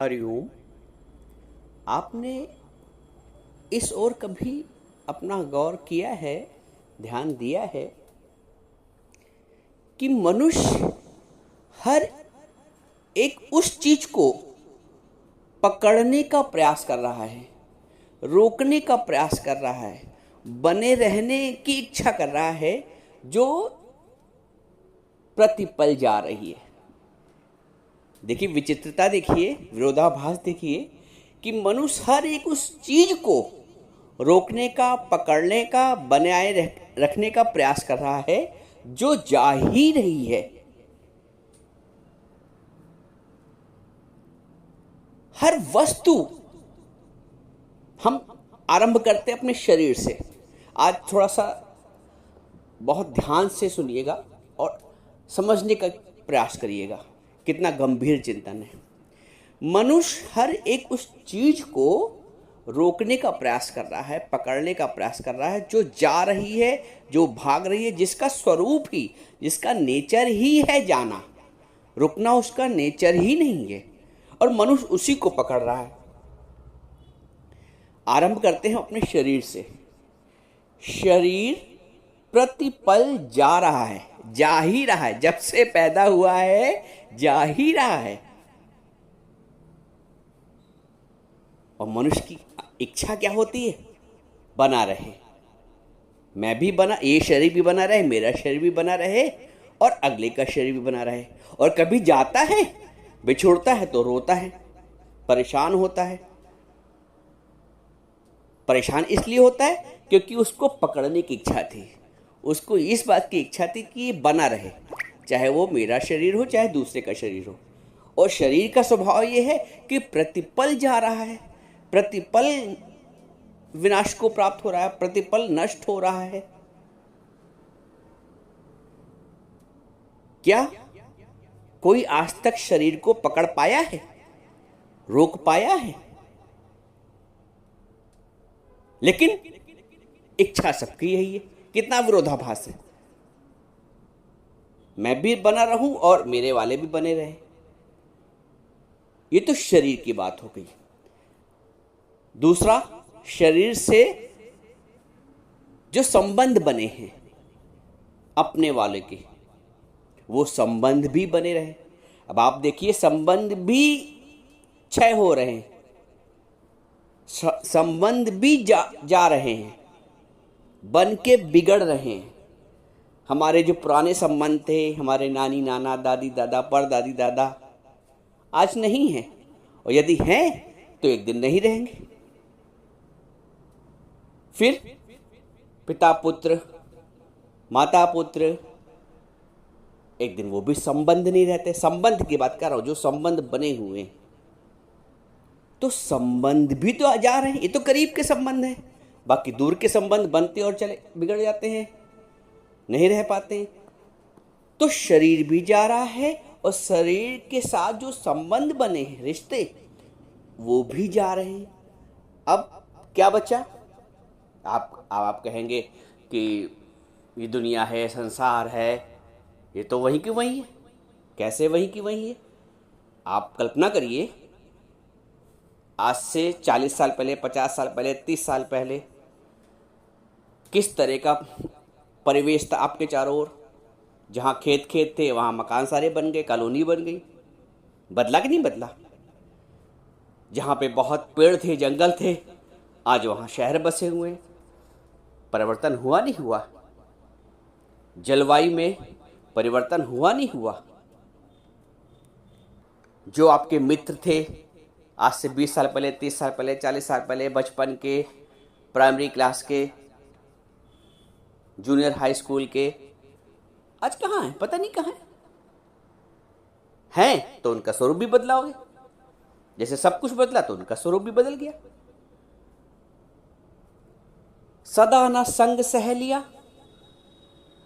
हरिओम। आपने इस ओर कभी अपना गौर किया है, ध्यान दिया है कि मनुष्य हर एक उस चीज को पकड़ने का प्रयास कर रहा है, रोकने का प्रयास कर रहा है, बने रहने की इच्छा कर रहा है, जो प्रतिपल जा रही है। देखिए, विचित्रता देखिए, विरोधाभास देखिए कि मनुष्य हर एक उस चीज को रोकने का, पकड़ने का, बनाए रखने का प्रयास कर रहा है जो जा ही रही है। हर वस्तु, हम आरंभ करते हैं अपने शरीर से। आज थोड़ा सा बहुत ध्यान से सुनिएगा और समझने का प्रयास करिएगा, कितना गंभीर चिंतन है। मनुष्य हर एक उस चीज को रोकने का प्रयास कर रहा है, पकड़ने का प्रयास कर रहा है जो जा रही है, जो भाग रही है, जिसका स्वरूप ही, जिसका नेचर ही है जाना। रुकना उसका नेचर ही नहीं है और मनुष्य उसी को पकड़ रहा है। आरंभ करते हैं अपने शरीर से। शरीर प्रतिपल जा रहा है, जा ही रहा है, जब से पैदा हुआ है जा ही रहा है। और मनुष्य की इच्छा क्या होती है? बना रहे, मैं भी बना, ये शरीर भी बना रहे, मेरा शरीर भी बना रहे और अगले का शरीर भी बना रहे। और कभी जाता है, बिछुड़ता है तो रोता है, परेशान होता है। परेशान इसलिए होता है क्योंकि उसको पकड़ने की इच्छा थी, उसको इस बात की इच्छा थी कि ये बना रहे, चाहे वो मेरा शरीर हो चाहे दूसरे का शरीर हो। और शरीर का स्वभाव ये है कि प्रतिपल जा रहा है, प्रतिपल विनाश को प्राप्त हो रहा है, प्रतिपल नष्ट हो रहा है। क्या कोई आज तक शरीर को पकड़ पाया है, रोक पाया है? लेकिन इच्छा सबकी यही है। कितना विरोधाभास है, मैं भी बना रहूं और मेरे वाले भी बने रहे। ये तो शरीर की बात हो गई। दूसरा, शरीर से जो संबंध बने हैं अपने वाले के, वो संबंध भी बने रहे। अब आप देखिए, संबंध भी क्षय हो रहे हैं, संबंध भी जा रहे हैं, बन के बिगड़ रहे हैं। हमारे जो पुराने संबंध थे, हमारे नानी नाना, दादी दादा, परदादी दादा, आज नहीं है, और यदि हैं तो एक दिन नहीं रहेंगे। फिर पिता पुत्र, माता पुत्र, एक दिन वो भी संबंध नहीं रहते। संबंध की बात कर रहा हूं, जो संबंध बने हुए, तो संबंध भी तो जा रहे हैं। ये तो करीब के संबंध हैं, बाकी दूर के संबंध बनते और चले बिगड़ जाते हैं, नहीं रह पाते हैं। तो शरीर भी जा रहा है और शरीर के साथ जो संबंध बने हैं, रिश्ते, वो भी जा रहे हैं। अब क्या बचा? आप कहेंगे कि ये दुनिया है, संसार है, ये तो वही की वही है। कैसे वही की वही है? आप कल्पना करिए, आज से 40 साल पहले, 50 साल पहले, 30 साल पहले किस तरह का परिवेश था आपके चारों ओर? जहाँ खेत खेत थे वहाँ मकान सारे बन गए, कॉलोनी बन गई। बदला कि नहीं बदला? जहाँ पे बहुत पेड़ थे, जंगल थे, आज वहाँ शहर बसे हुए हैं। परिवर्तन हुआ नहीं हुआ? जलवायु में परिवर्तन हुआ नहीं हुआ? जो आपके मित्र थे आज से 20 साल पहले, 30 साल पहले, 40 साल पहले, बचपन के, प्राइमरी क्लास के, जूनियर हाई स्कूल के, आज कहाँ हैं? पता नहीं कहाँ हैं। तो उनका स्वरूप भी बदला हो गया। जैसे सब कुछ बदला तो उनका स्वरूप भी बदल गया। सदा न संग सहेलियां,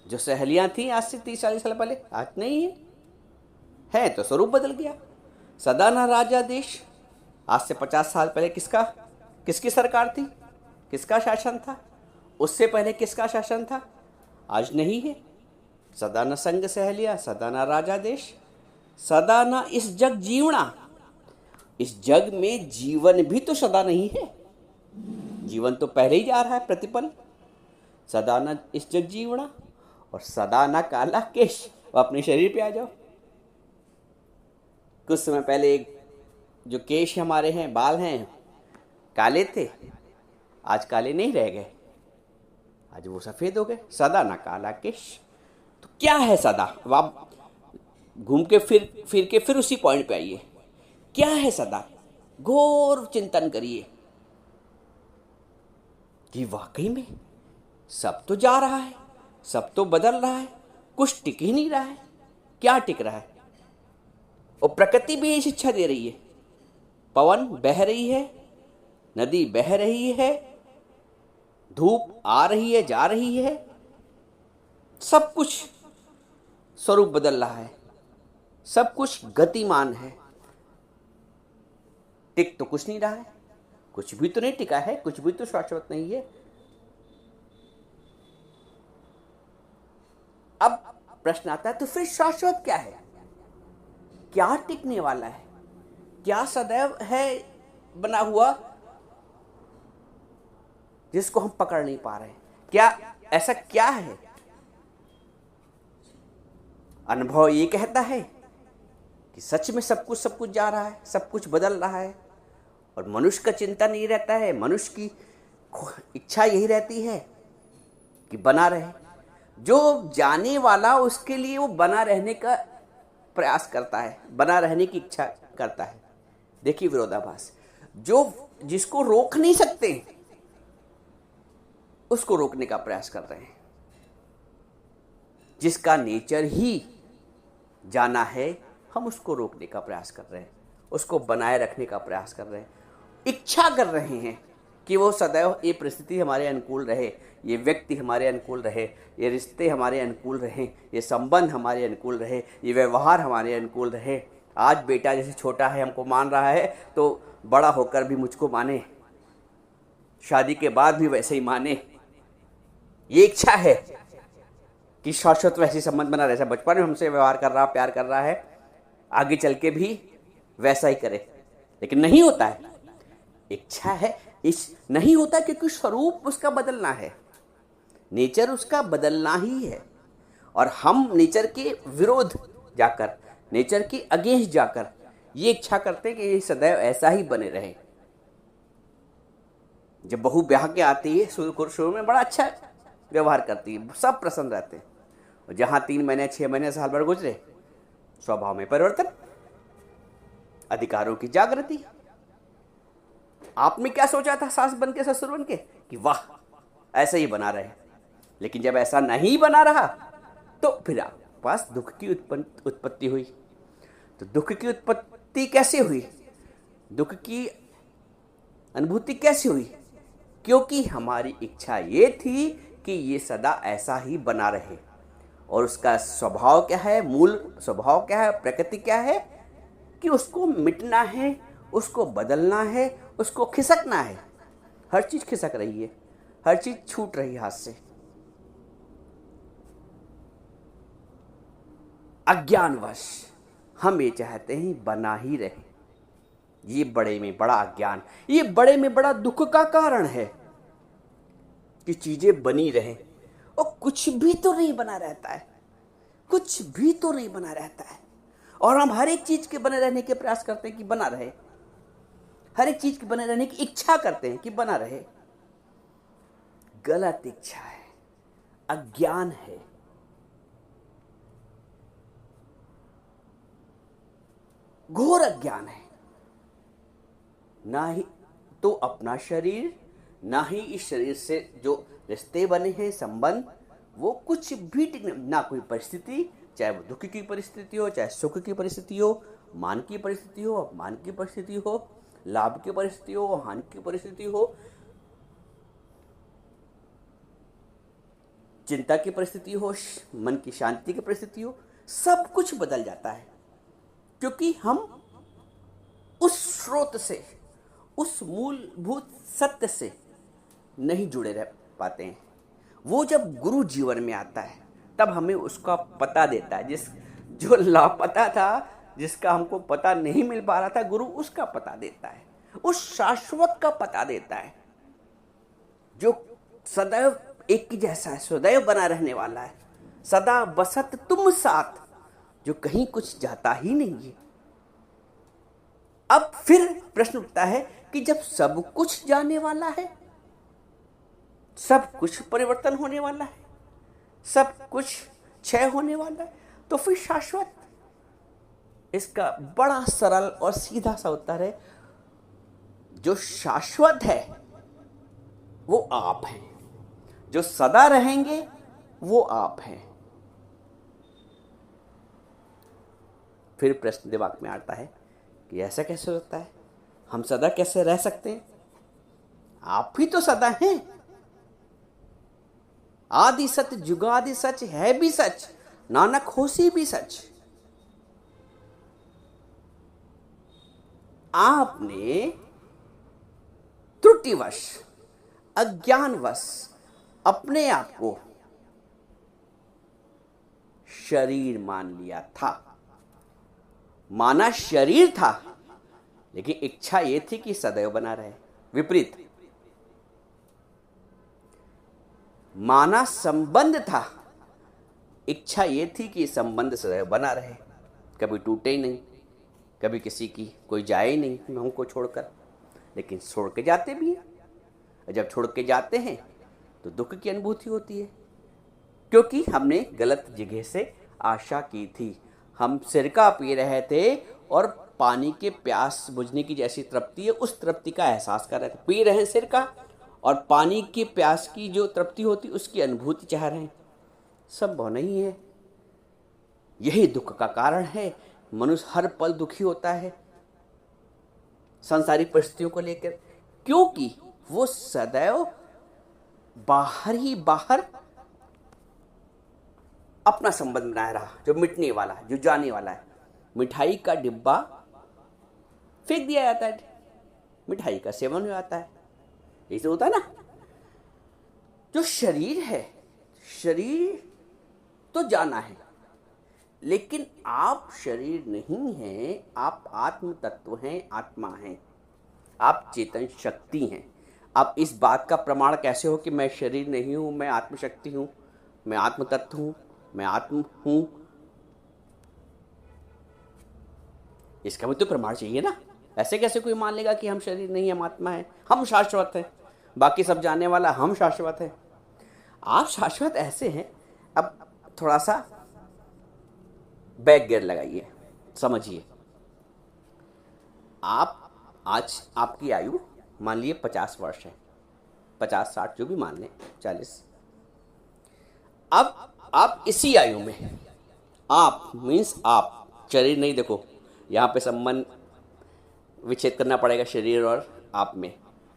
जो सहेलियां थी आज से 30-40 साल पहले, आज नहीं है तो स्वरूप बदल गया। सदा न राजा देश, आज से 50 साल पहले किसकी सरकार थी, किसका शासन था? उससे पहले किसका शासन था? आज नहीं है। सदा न संग सहेलिया, सदा न राजा देश, सदा न इस जग जीवना। इस जग में जीवन भी तो सदा नहीं है। जीवन तो पहले ही जा रहा है प्रतिपल। सदा न इस जग जीवना और सदा न काला केश। वो अपने शरीर पे आ जाओ। कुछ समय पहले एक जो केश हमारे हैं, बाल हैं, काले थे, आज काले नहीं रह गए, आज वो सफेद हो गए। सदा न काला केश। तो क्या है सदा? अब आप घूम के फिर के फिर उसी पॉइंट पे आइए। क्या है सदा? घोर चिंतन करिए कि वाकई में सब तो जा रहा है, सब तो बदल रहा है, कुछ टिक ही नहीं रहा है। क्या टिक रहा है? और प्रकृति भी ये शिक्षा दे रही है। पवन बह रही है, नदी बह रही है, धूप आ रही है, जा रही है, सब कुछ स्वरूप बदल रहा है, सब कुछ गतिमान है। टिक तो कुछ नहीं रहा है, कुछ भी तो नहीं टिका है, कुछ भी तो शाश्वत नहीं है। अब प्रश्न आता है, तो फिर शाश्वत क्या है? क्या टिकने वाला है? क्या सदैव है बना हुआ जिसको हम पकड़ नहीं पा रहे? क्या ऐसा क्या है? अनुभव ये कहता है कि सच में सब कुछ जा रहा है, सब कुछ बदल रहा है, और मनुष्य का चिंतन नहीं रहता है। मनुष्य की इच्छा यही रहती है कि बना रहे। जो जाने वाला उसके लिए वो बना रहने का प्रयास करता है, बना रहने की इच्छा करता है। देखिए विरोधाभास, जो जिसको रोक नहीं सकते उसको रोकने का प्रयास कर रहे हैं। जिसका नेचर ही जाना है, हम उसको रोकने का प्रयास कर रहे हैं, उसको बनाए रखने का प्रयास कर रहे हैं, इच्छा कर रहे हैं कि वो सदैव ये परिस्थिति हमारे अनुकूल रहे, ये व्यक्ति हमारे अनुकूल रहे, ये रिश्ते हमारे अनुकूल रहे, ये संबंध हमारे अनुकूल रहे, ये व्यवहार हमारे अनुकूल रहे। आज बेटा जैसे छोटा है हमको मान रहा है, तो बड़ा होकर भी मुझको माने, शादी के बाद भी वैसे ही माने। ये इच्छा है कि शाश्वत वैसे संबंध बना रहे। बचपन में हमसे व्यवहार कर रहा, प्यार कर रहा है, आगे चल के भी वैसा ही करे, लेकिन नहीं होता है। इच्छा है, इस नहीं होता क्योंकि स्वरूप उसका बदलना है, नेचर उसका बदलना ही है। और हम नेचर के विरोध जाकर, नेचर के अगेंस्ट जाकर ये इच्छा करते हैं कि ये सदैव ऐसा ही बने रहे। जब बहू ब्याह के आती है, शुरू में बड़ा अच्छा व्यवहार करती है, सब प्रसन्न रहते हैं, और जहाँ 3 महीने 6 महीने साल भर गुजरे, स्वभाव में परिवर्तन, अधिकारों की जागृति। आपने क्या सोचा था सास बन के, ससुर बन के, कि वाह ऐसे ही बना रहे, लेकिन जब ऐसा नहीं बना रहा तो फिर आपके पास दुख की उत्पत्ति हुई। तो दुख की उत्पत्ति कैसे हुई? दुख की अनुभूति कैसे हुई? क्योंकि हमारी इच्छा ये थी कि ये सदा ऐसा ही बना रहे। और उसका स्वभाव क्या है, मूल स्वभाव क्या है, प्रकृति क्या है, कि उसको मिटना है, उसको बदलना है, उसको खिसकना है। हर चीज खिसक रही है, हर चीज छूट रही है हाथ से। अज्ञानवश हम ये चाहते हैं बना ही रहे। ये बड़े में बड़ा अज्ञान, ये बड़े में बड़ा दुख का कारण है कि चीजें बनी रहे, और कुछ भी तो नहीं बना रहता है, कुछ भी तो नहीं बना रहता है। और हम हर एक चीज के बने रहने के प्रयास करते हैं कि बना रहे, हर एक चीज के बने रहने की इच्छा करते हैं कि बना रहे। गलत इच्छा है, अज्ञान है। घोर अज्ञान है। ना ही तो अपना शरीर, ना ही इस शरीर से जो रिश्ते बने हैं, संबंध, वो कुछ भी ना कोई परिस्थिति, चाहे वो दुख की परिस्थिति हो, चाहे सुख की परिस्थिति हो, मान की परिस्थिति हो, अपमान की परिस्थिति हो, लाभ की परिस्थिति हो, हानि की परिस्थिति हो, चिंता की परिस्थिति हो, मन की शांति की परिस्थिति हो, सब कुछ बदल जाता है। क्योंकि हम उस स्रोत से, उस मूलभूत सत्य से नहीं जुड़े रह पाते हैं। वो जब गुरु जीवन में आता है तब हमें उसका पता देता है। जो लापता था जिसका हमको पता नहीं मिल पा रहा था, गुरु उसका पता देता है, उस शाश्वत का पता देता है जो सदैव एक ही जैसा है, सदैव बना रहने वाला है, सदा बसत तुम साथ, जो कहीं कुछ जाता ही नहीं है। अब फिर प्रश्न उठता है कि जब सब कुछ जाने वाला है, सब कुछ परिवर्तन होने वाला है, सब कुछ क्षय होने वाला है, तो फिर शाश्वत? इसका बड़ा सरल और सीधा सा उत्तर है, जो शाश्वत है वो आप हैं, जो सदा रहेंगे वो आप हैं। फिर प्रश्न दिमाग में आता है कि ऐसा कैसे होता है, हम सदा कैसे रह सकते हैं? आप ही तो सदा हैं। आदि सच जुगादि सच है भी सच, नानक होसी भी सच। आपने त्रुटिवश, अज्ञानवश अपने आप को शरीर मान लिया था। माना शरीर था, लेकिन इच्छा यह थी कि सदैव बना रहे। विपरीत। माना संबंध था, इच्छा यह थी कि संबंध सदैव बना रहे, कभी टूटे ही नहीं, कभी किसी की कोई जाए ही नहीं हमको छोड़कर। लेकिन छोड़ के जाते भी हैं, और जब छोड़ के जाते हैं तो दुख की अनुभूति होती है, क्योंकि हमने गलत जगह से आशा की थी। हम सिरका पी रहे थे और पानी के प्यास बुझने की जैसी तृप्ति है, उस तृप्ति का एहसास कर रहे थे। पी रहे हैं सिरका और पानी की प्यास की जो तृप्ति होती उसकी अनुभूति चाह रहे हैं। संभव नहीं है। यही दुख का कारण है। मनुष्य हर पल दुखी होता है संसारी परिस्थितियों को लेकर, क्योंकि वो सदैव बाहर ही बाहर अपना संबंध बनाए रहा, जो मिटने वाला है, जो जाने वाला है। मिठाई का डिब्बा फेंक दिया जाता है, मिठाई का सेवन हो जाता है, ऐसे होता है ना। जो शरीर है, शरीर तो जाना है, लेकिन आप शरीर नहीं हैं, आप आत्म तत्व हैं, आत्मा हैं, आप चेतन शक्ति हैं। अब इस बात का प्रमाण कैसे हो कि मैं शरीर नहीं हूं, मैं आत्मशक्ति हूं, मैं आत्म तत्व हूं, मैं आत्म हूं? इसका भी तो प्रमाण चाहिए ना। ऐसे कैसे कोई मान लेगा कि हम शरीर नहीं, हम आत्मा है, हम शाश्वत हैं, बाकी सब जाने वाला, हम शाश्वत हैं। आप शाश्वत ऐसे हैं। अब थोड़ा सा बैक गियर लगाइए, समझिए। आप आज आपकी आयु मान लिए 50 वर्ष है, 50 60 जो भी मान लें, 40। अब आप इसी आयु में, आप मीन्स आप शरीर नहीं, देखो यहाँ पे संबंध विच्छेद करना पड़ेगा शरीर और आप में।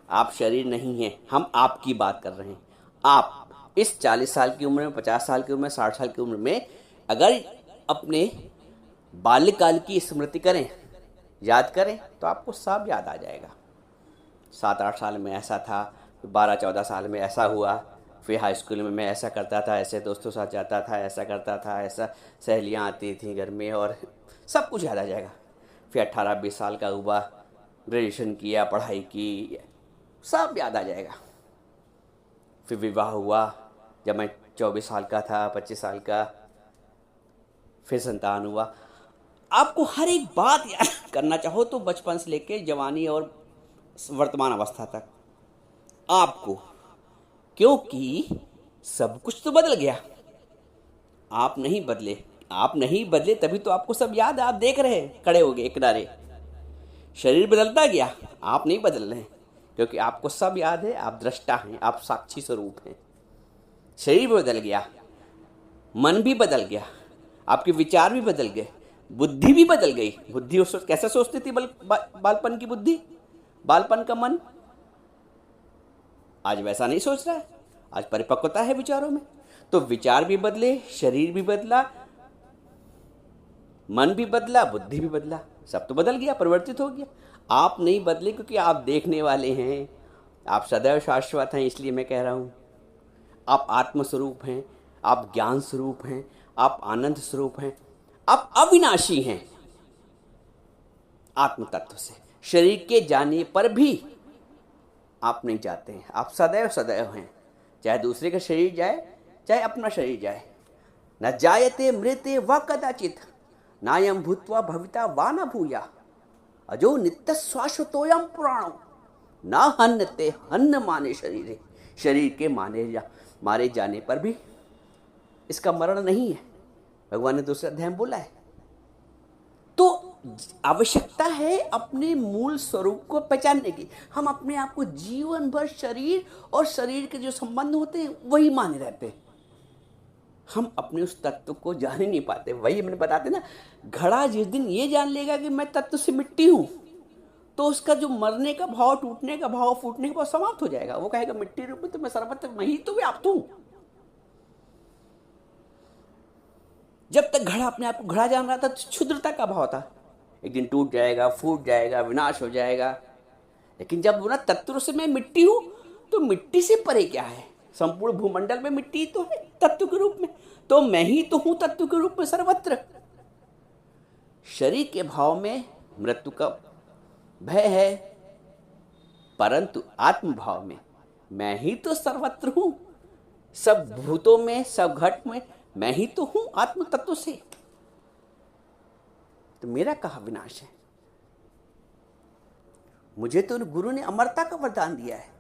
आप शरीर नहीं हैं, हम आपकी बात कर रहे हैं। आप इस 40 साल की उम्र में, 50 साल की उम्र में, 60 साल की उम्र में अगर अपने बाल्यकाल की स्मृति करें, याद करें, तो आपको सब याद आ जाएगा। 7-8 साल में ऐसा था, 12-14 साल में ऐसा हुआ, फिर हाई स्कूल में मैं ऐसा करता था, ऐसे दोस्तों साथ जाता था, ऐसा करता था, ऐसा सहेलियाँ आती थी घर में, और सब कुछ याद आ जाएगा। फिर 18-20 साल का हुआ, ग्रेजुएशन किया, पढ़ाई की, सब याद आ जाएगा। फिर विवाह हुआ जब मैं 24 साल का था, 25 साल का, फिर संतान हुआ। आपको हर एक बात याद करना चाहो तो बचपन से लेके जवानी और वर्तमान अवस्था तक आपको, क्योंकि सब कुछ तो बदल गया। आप नहीं बदले, आप नहीं बदले तभी तो आपको सब याद है। आप देख रहे हैं, खड़े हो गए किनारे। शरीर बदलता गया, आप नहीं बदल रहे, क्योंकि आपको सब याद है। आप दृष्टा हैं, आप साक्षी स्वरूप हैं। शरीर भी बदल गया, मन भी बदल गया, आपके विचार भी बदल गए, बुद्धि भी बदल गई। बुद्धि उस वक्त कैसे सोचती थी? बालपन की बुद्धि, बालपन का मन आज वैसा नहीं सोच रहा है। आज परिपक्वता है विचारों में, तो विचार भी बदले, शरीर भी बदला, मन भी बदला, बुद्धि भी बदला, सब तो बदल गया, परिवर्तित हो गया। आप नहीं बदले क्योंकि आप देखने वाले हैं। आप सदैव शाश्वत हैं, इसलिए मैं कह रहा हूँ। आप आत्म स्वरूप हैं, आप ज्ञान स्वरूप हैं, आप आनंद स्वरूप हैं, आप अविनाशी हैं। आत्म तत्व से। शरीर के जाने पर भी आप नहीं जाते हैं, आप सदैव सदैव हैं, चाहे दूसरे का शरीर जाए चाहे अपना शरीर जाए। न जायते मृते व कदाचित नायम भूत्वा भविता वा न भूया अजो नित्य शाश्वतोयम पुराणो न हन्नते हन्न माने शरीरे। शरीर के मारे जाने पर भी इसका मरण नहीं है, भगवान ने दूसरे अध्याय में बोला है। तो आवश्यकता है अपने मूल स्वरूप को पहचानने की। हम अपने आप को जीवन भर शरीर और शरीर के जो संबंध होते हैं वही माने रहते हैं, हम अपने उस तत्व को जान ही नहीं पाते। वही हमने बताते ना, घड़ा जिस दिन ये जान लेगा कि मैं तत्व से मिट्टी हूं, तो उसका जो मरने का भाव, टूटने का भाव, फूटने का भाव समाप्त हो जाएगा। वो कहेगा मिट्टी रूप में तो मैं सर्वत्र मैं ही तो व्याप्त हूं। जब तक घड़ा अपने आप को घड़ा जान रहा था तो क्षुद्रता का भाव था, एक दिन टूट जाएगा, फूट जाएगा, विनाश हो जाएगा। लेकिन जब बोला तत्व से मैं मिट्टी हूं, तो मिट्टी से परे क्या है, संपूर्ण भूमंडल में मिट्टी तो है तत्व के रूप में, तो मैं ही तो हूं तत्व के रूप में सर्वत्र। शरीर के भाव में मृत्यु का भय है, परंतु आत्म भाव में मैं ही तो सर्वत्र हूं, सब भूतों में, सब घट में मैं ही तो हूं आत्म तत्व से। तो मेरा कहाँ विनाश है? मुझे तो गुरु ने अमरता का वरदान दिया है।